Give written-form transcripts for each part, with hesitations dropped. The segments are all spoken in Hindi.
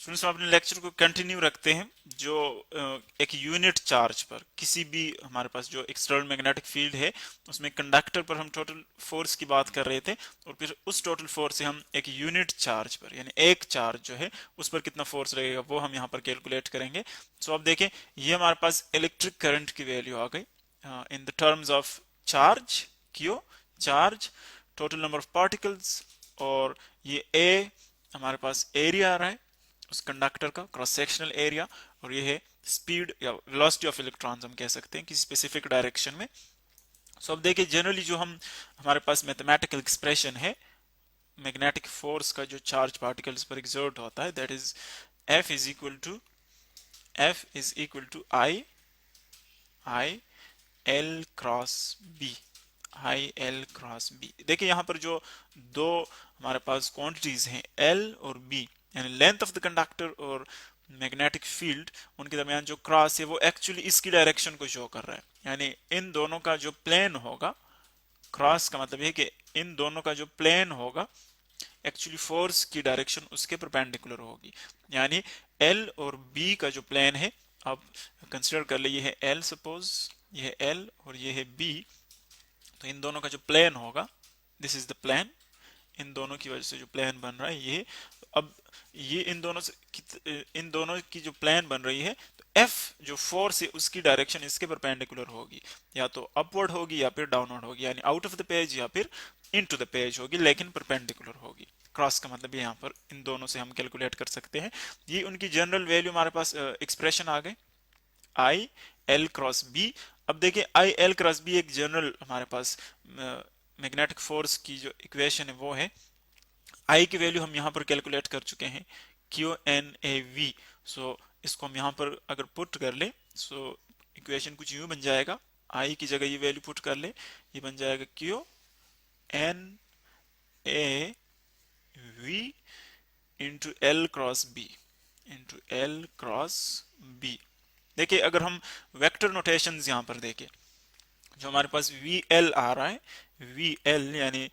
स्टूडेंट्स हम अपने लेक्चर को कंटिन्यू रखते हैं जो एक यूनिट चार्ज पर किसी भी हमारे पास जो एक्सटर्नल मैग्नेटिक फील्ड है उसमें कंडक्टर पर हम टोटल फोर्स की बात कर रहे थे और फिर उस टोटल फोर्स से हम एक यूनिट चार्ज पर यानी एक चार्ज जो है उस पर कितना फोर्स लगेगा वो हम यहाँ पर कैलकुलेट करेंगे। सो अब देखें ये हमारे पास इलेक्ट्रिक करंट की वैल्यू आ गई in the terms of charge Q charge total number of particles और ये ए हमारे पास एरिया आ रहा है उस कंडक्टर का क्रॉस सेक्शनल एरिया और ये है स्पीड या वेलोसिटी ऑफ इलेक्ट्रॉन्स हम कह सकते हैं किसी स्पेसिफिक डायरेक्शन में। सो अब देखिए जनरली जो हम हमारे पास मैथमेटिकल एक्सप्रेशन है मैग्नेटिक फोर्स का जो चार्ज पार्टिकल्स पर एग्जर्ट होता है that is F is equal to I L cross B I L cross B. देखिए यहाँ पर जो दो हमारे पास क्वांटिटीज हैं L और B यानी लेंथ ऑफ द कंडक्टर और मैग्नेटिक फील्ड उनके दरमियान जो क्रॉस है वो एक्चुअली इसकी डायरेक्शन को शो कर रहा है यानी इन दोनों का जो प्लेन होगा क्रॉस का मतलब है कि इन दोनों का जो प्लेन होगा एक्चुअली फोर्स की डायरेक्शन उसके परपेंडिकुलर होगी यानी L और B का जो प्लेन है अब कंसिडर कर लिए है L सपोज ये है L और ये है B तो इन दोनों का जो प्लेन होगा दिस इज द प्लेन इन दोनों की वजह से जो प्लेन बन रहा है ये अब ये इन दोनों की जो प्लेन बन रही है तो F जो फोर्स है उसकी डायरेक्शन इसके परपेंडिकुलर होगी या तो अपवर्ड होगी या फिर डाउनवर्ड होगी यानी आउट ऑफ द पेज या फिर इनटू द पेज होगी लेकिन परपेंडिकुलर होगी। क्रॉस का मतलब यहाँ पर इन दोनों से हम कैलकुलेट कर सकते हैं। ये उनकी जनरल वैल्यू हमारे पास एक्सप्रेशन आ गए आई एल क्रॉस बी। अब देखिए आई एल क्रॉस बी एक जनरल हमारे पास मैग्नेटिक फोर्स की जो इक्वेशन है वो है आई की वैल्यू हम यहाँ पर कैलकुलेट कर चुके हैं क्यू एन ए वी। सो इसको हम यहाँ पर अगर पुट कर ले सो इक्वेशन कुछ यूं बन जाएगा आई की जगह ये वैल्यू पुट कर ले ये बन जाएगा Q N A V into L cross B into L cross B. देखिए अगर हम वेक्टर नोटेशंस यहाँ पर देखें जो हमारे पास वी एल आ रहा है वी एल यानी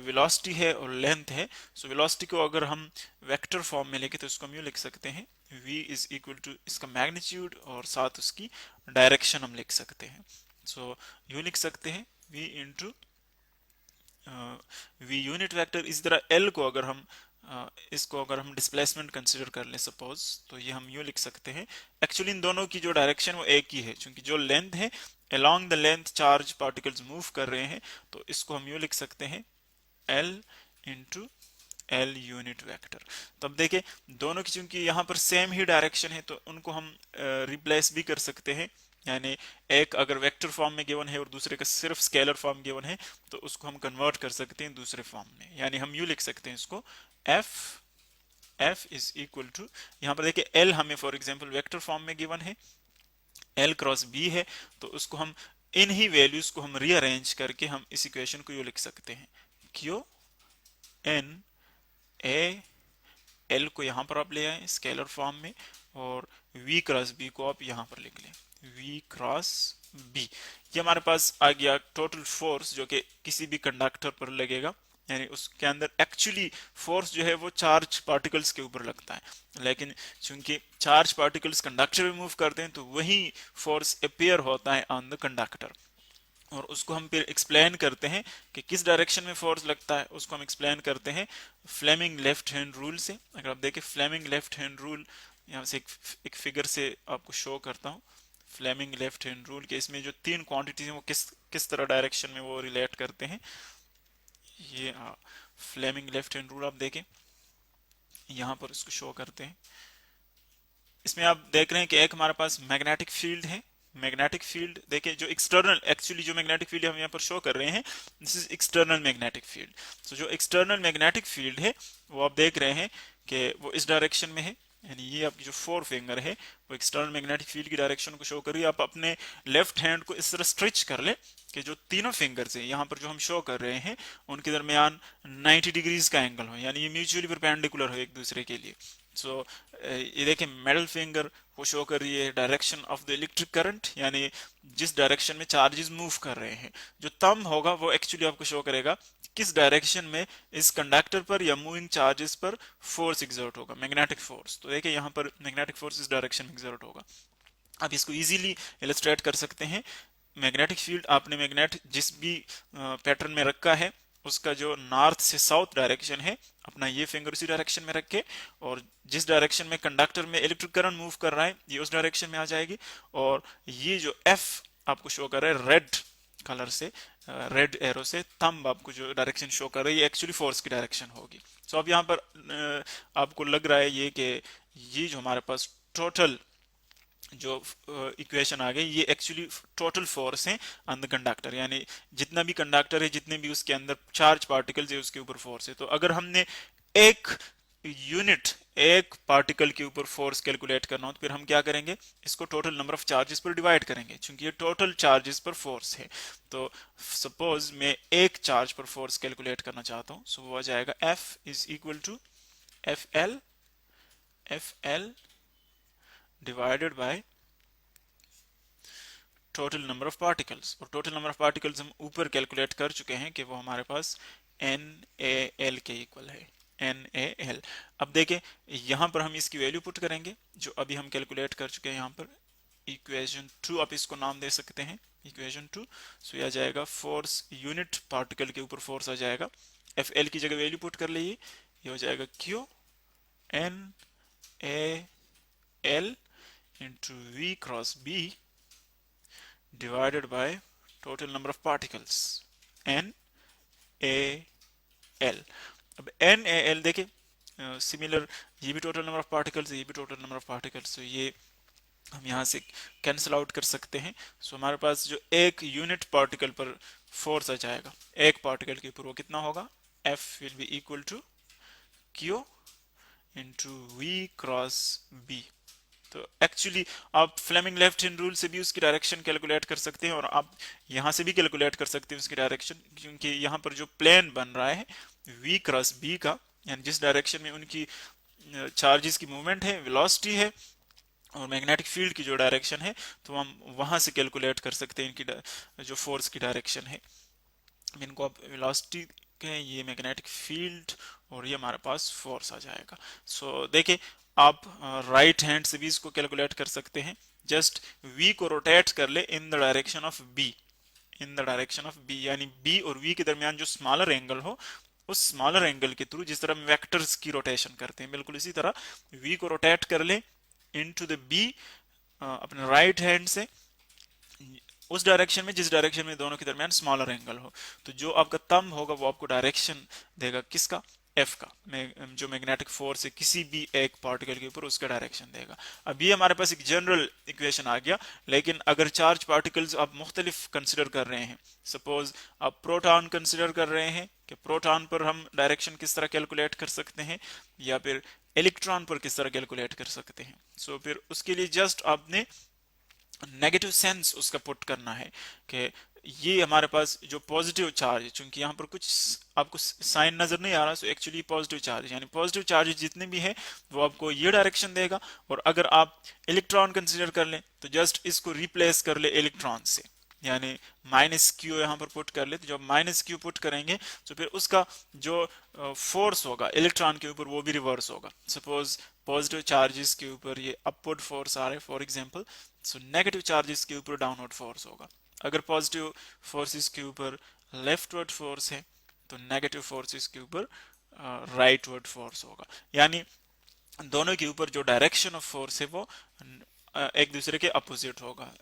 वेलोसिटी है और लेंथ है। सो वेलोसिटी को अगर हम वेक्टर फॉर्म में लेके तो इसको हम यूँ लिख सकते हैं v इज इक्वल टू इसका मैग्नीट्यूड और साथ उसकी डायरेक्शन हम लिख सकते हैं। सो यूँ लिख सकते हैं v into v unit vector. इस तरह l को अगर हम इसको अगर हम डिस्प्लेसमेंट कंसिडर कर ले सपोज तो ये हम यूँ लिख सकते हैं एक्चुअली इन दोनों की जो डायरेक्शन वो एक ही है क्योंकि जो लेंथ है along the length charge particles move कर रहे हैं तो इसको हम यूँ लिख सकते हैं L into L unit vector. तो अब देखिए दोनों की चूंकि यहाँ पर सेम ही डायरेक्शन है तो उनको हम रिप्लेस भी कर सकते हैं यानी एक अगर वेक्टर फॉर्म में गिवन है और दूसरे का सिर्फ स्केलर फॉर्म गिवन है तो उसको हम कन्वर्ट कर सकते हैं दूसरे फॉर्म में यानी हम यूँ लिख सकते हैं इसको F इज इक्वल टू यहाँ पर देखिए L हमें फॉर एग्जाम्पल वेक्टर फॉर्म में गिवन है L क्रॉस B है तो उसको हम इन ही वैल्यूज को हम रीअरेंज करके हम इस इक्वेशन को यूँ लिख सकते हैं क्यू एन ए एल को यहाँ पर आप ले आए स्केलर फॉर्म में और v क्रॉस b को आप यहाँ पर लिख लें v क्रॉस b। ये हमारे पास आ गया टोटल फोर्स जो कि किसी भी कंडक्टर पर लगेगा यानी उसके अंदर एक्चुअली फोर्स जो है वो चार्ज पार्टिकल्स के ऊपर लगता है लेकिन चूंकि चार्ज पार्टिकल्स कंडक्टर में मूव करते हैं तो वही फोर्स अपेयर होता है ऑन द कंडक्टर और उसको हम फिर एक्सप्लेन करते हैं कि किस डायरेक्शन में फोर्स लगता है उसको हम एक्सप्लेन करते हैं फ्लेमिंग लेफ्ट हैंड रूल से। अगर आप देखें फ्लेमिंग लेफ्ट हैंड रूल यहाँ से एक फिगर से आपको शो करता हूँ फ्लेमिंग लेफ्ट हैंड रूल के इसमें जो तीन क्वांटिटीज हैं वो किस तरह डायरेक्शन में वो रिलेट करते हैं। ये फ्लेमिंग लेफ्ट हैंड रूल आप देखें यहाँ पर इसको शो करते हैं। इसमें आप देख रहे हैं कि एक हमारे पास मैग्नेटिक फील्ड है मैग्नेटिक फील्ड देखिए जो एक्सटर्नल एक्चुअली जो मैग्नेटिक फील्ड हम यहाँ पर शो कर रहे हैं this is external magnetic field. So जो एक्सटर्नल मैग्नेटिक फील्ड है वो आप देख रहे हैं कि वो इस डायरेक्शन में है यानी ये आपकी जो फोर फिंगर है वो एक्सटर्नल मैग्नेटिक फील्ड की डायरेक्शन को शो कर रही है। आप अपने लेफ्ट हैंड को इस तरह स्ट्रेच कर ले कि जो तीनों फिंगर्स हैं यहाँ पर जो हम शो कर रहे हैं उनके दरमियान 90 डिग्रीज का एंगल हो यानी ये म्यूचुअली परपेंडिकुलर हो एक दूसरे के लिए। सो ये देखिए मिडिल फिंगर वो शो कर रही है direction of the electric current यानी जिस डायरेक्शन में चार्जेस मूव कर रहे हैं। जो थंब होगा वो एक्चुअली आपको शो करेगा किस डायरेक्शन में इस कंडक्टर पर या मूविंग चार्जेस पर फोर्स एग्जर्ट होगा, मैग्नेटिक फोर्स। तो देखिए यहाँ पर मैग्नेटिक फोर्स इस डायरेक्शन में एग्जर्ट होगा। आप इसको इजीली इलस्ट्रेट कर सकते हैं। मैग्नेटिक फील्ड आपने मैग्नेट जिस भी पैटर्न में रखा है उसका जो नॉर्थ से साउथ डायरेक्शन है, अपना ये फिंगर उसी डायरेक्शन में रखे, और जिस डायरेक्शन में कंडक्टर में इलेक्ट्रिक करंट मूव कर रहा है ये उस डायरेक्शन में आ जाएगी। और ये जो एफ आपको शो कर रहा है रेड कलर से, रेड एरो से, थंब आपको जो डायरेक्शन शो कर रही है ये एक्चुअली फोर्स की डायरेक्शन होगी। सो अब यहाँ पर आपको लग रहा है ये कि ये जो हमारे पास टोटल जो इक्वेशन आ गई ये एक्चुअली टोटल फोर्स है ऑन द कंडक्टर, यानी जितना भी कंडक्टर है, जितने भी उसके अंदर चार्ज पार्टिकल्स है उसके ऊपर फोर्स है। तो अगर हमने एक यूनिट, एक पार्टिकल के ऊपर फोर्स कैलकुलेट करना हो तो फिर हम क्या करेंगे, इसको टोटल नंबर ऑफ चार्जेस पर डिवाइड करेंगे, क्योंकि ये टोटल चार्जेस पर फोर्स है। तो सपोज मैं एक चार्ज पर फोर्स कैलकुलेट करना चाहता हूँ, सो वो आ जाएगा F is equal to F L divided by total number of particles. और टोटल नंबर ऑफ पार्टिकल्स हम ऊपर कैलकुलेट कर चुके हैं कि वो हमारे पास NaL के इक्वल है, NaL। अब देखें यहां पर हम इसकी वैल्यू पुट करेंगे जो अभी हम कैलकुलेट कर चुके हैं यहाँ पर, इक्वेशन 2 आप इसको नाम दे सकते हैं, इक्वेशन 2। सो यह आ जाएगा फोर्स यूनिट पार्टिकल के ऊपर फोर्स आ जाएगा, Fl की जगह वैल्यू पुट कर लीजिए, ये हो जाएगा Q NaL into V cross B divided by total number of particles NaL। अब NaL देखें सिमिलर, ये भी टोटल नंबर ऑफ पार्टिकल्स है, ये भी टोटल नंबर ऑफ पार्टिकल्स, तो ये हम यहाँ से कैंसिल आउट कर सकते हैं। सो हमारे पास जो एक यूनिट पार्टिकल पर फोर्स आ जाएगा एक पार्टिकल के ऊपर, वो कितना होगा, F will be equal to Q into V cross B। तो एक्चुअली आप फ्लेमिंग लेफ्ट हैंड रूल से भी उसकी डायरेक्शन कैलकुलेट कर सकते हैं, और आप यहाँ से भी कैलकुलेट कर सकते हैं उसकी डायरेक्शन, क्योंकि यहाँ पर जो प्लेन बन रहा है V क्रॉस B का, यानी जिस डायरेक्शन में उनकी चार्जेस की मूवमेंट है, वेलोसिटी है, और मैग्नेटिक फील्ड की जो डायरेक्शन है, तो हम वहां से कैलकुलेट कर सकते हैं इनकी जो फोर्स की डायरेक्शन है। इनको आप वेलोसिटी कहें, ये मैग्नेटिक फील्ड, और ये हमारे पास फोर्स आ जाएगा। सो देखिए आप राइट हैंड से भी इसको कैलकुलेट कर सकते हैं, जस्ट V को रोटेट कर ले in the direction of B, in the direction of B, यानी B और V के दरमियान जो स्मॉलर एंगल हो उस स्मॉलर एंगल के थ्रू, जिस तरह हम वेक्टर्स की रोटेशन करते हैं, बिल्कुल इसी तरह V को रोटेट कर ले इनटू द B अपने राइट हैंड से उस डायरेक्शन में जिस डायरेक्शन में दोनों के दरमियान स्मॉलर एंगल हो। तो जो आपका थंब होगा वो आपको डायरेक्शन देगा किसका, F का, जो मैग्नेटिक फोर्स है किसी भी एक पार्टिकल के ऊपर उसका डायरेक्शन देगा। अब ये हमारे पास एक जनरल इक्वेशन आ गया, लेकिन अगर चार्ज पार्टिकल्स आप मुख्तलिफ कंसिडर कर रहे हैं, सपोज आप प्रोटॉन कंसिडर कर रहे हैं कि प्रोटॉन पर हम डायरेक्शन किस तरह कैलकुलेट कर सकते हैं, या फिर इलेक्ट्रॉन पर किस तरह कैलकुलेट कर सकते हैं, सो फिर उसके लिए जस्ट आपने नेगेटिव सेंस उसका पुट करना है कि ये हमारे पास जो पॉजिटिव चार्ज है, चूंकि यहाँ पर कुछ आपको साइन नजर नहीं आ रहा, सो एक्चुअली पॉजिटिव चार्ज, यानी पॉजिटिव चार्ज जितने भी है वो आपको ये डायरेक्शन देगा। और अगर आप इलेक्ट्रॉन कंसीडर कर लें तो जस्ट इसको रिप्लेस कर ले इलेक्ट्रॉन से, यानी माइनस क्यू यहाँ पर पुट कर ले, तो जब माइनस क्यू पुट करेंगे तो फिर उसका जो फोर्स होगा इलेक्ट्रॉन के ऊपर वो भी रिवर्स होगा। सपोज पॉजिटिव चार्जेस के ऊपर ये अपवर्ड फोर्स आ रहा है for example, so negative charges के ऊपर डाउनवर्ड फोर्स होगा। अगर पॉजिटिव फोर्सेस के ऊपर लेफ्टवर्ड फोर्स है तो नेगेटिव फोर्सेस के ऊपर राइटवर्ड फोर्स होगा, यानी दोनों के ऊपर जो डायरेक्शन ऑफ फोर्स है वो एक दूसरे के अपोजिट होगा।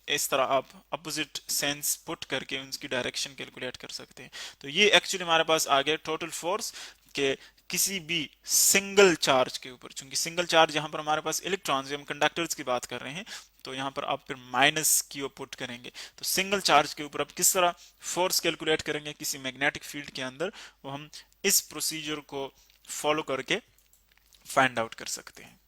इस तरह आप अपोजिट सेंस पुट करके उनकी डायरेक्शन कैलकुलेट कर सकते हैं। तो ये एक्चुअली हमारे पास आ गया टोटल फोर्स के किसी भी सिंगल चार्ज के ऊपर, चूंकि सिंगल चार्ज यहाँ पर हमारे पास इलेक्ट्रॉन्स, हम कंडक्टर्स की बात कर रहे हैं, तो यहाँ पर आप फिर माइनस क्यू पुट करेंगे। तो सिंगल चार्ज के ऊपर आप किस तरह फोर्स कैलकुलेट करेंगे किसी मैग्नेटिक फील्ड के अंदर, वो हम इस प्रोसीजर को फॉलो करके फाइंड आउट कर सकते हैं।